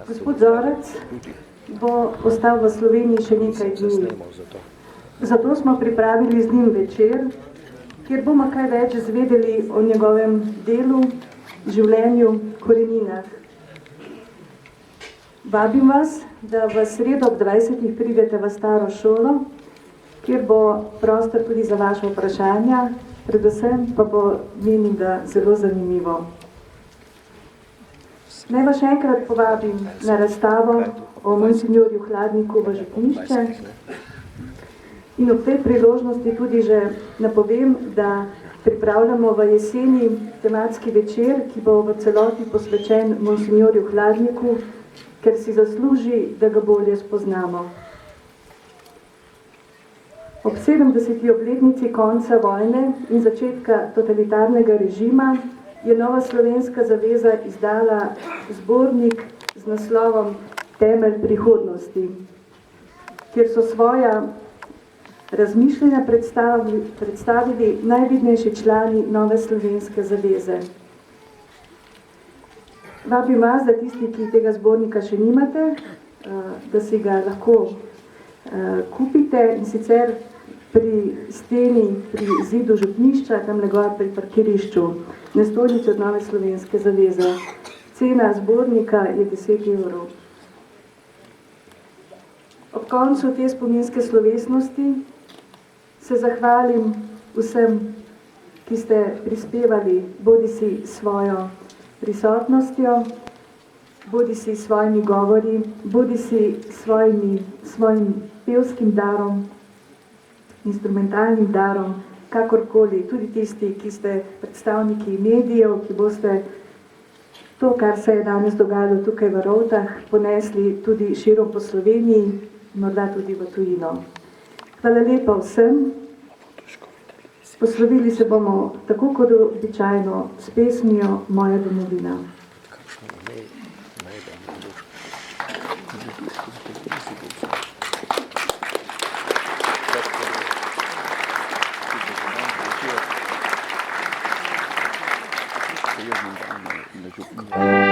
Gospod Zorec bo ostal v Sloveniji še nekaj dni. Zato smo pripravili z njim večer, kjer bomo kaj več izvedeli o njegovem delu, življenju, koreninah. Vabim vas, da v sredo ob 20. pridete v staro šolo, kjer bo prostor tudi za vaše vprašanja, predvsem pa bo, menim, da zelo zanimivo. Naj vas še enkrat povabim na razstavo o monsinjorju Hladniku v župnišče in ob tej priložnosti tudi že napovem, da pripravljamo v jeseni tematski večer, ki bo v celoti posvečen monsinjorju Hladniku, ker si zasluži, da ga bolje spoznamo. Ob 70. obletnici konca vojne in začetka totalitarnega režima je Nova slovenska zaveza izdala zbornik z naslovom Temelj prihodnosti, kjer so svoja razmišljanja predstavili najvidnejši člani Nove slovenske zaveze. Vabim vas, da tisti, ki tega zbornika še nimate, da si ga lahko kupite in sicer pri steni, pri zidu župnišča, tam gor pri parkirišču, na stolnici od Nove slovenske zaveze. Cena zbornika je 10 €. Ob koncu te spominske slovesnosti se zahvalim vsem, ki ste prispevali bodisi svojo prisotnostjo, bodisi svojimi govori, bodisi svojim pevskim darom, instrumentalnim darom, kakorkoli, tudi tisti, ki ste predstavniki medijev, ki boste to, kar se je danes dogajalo tukaj v Rovtah, ponesli tudi širom po Sloveniji, morda tudi v tujino. Hvala lepa vsem. Poslovili se bomo tako kot običajno s pesmijo Moja domovina. Thank you.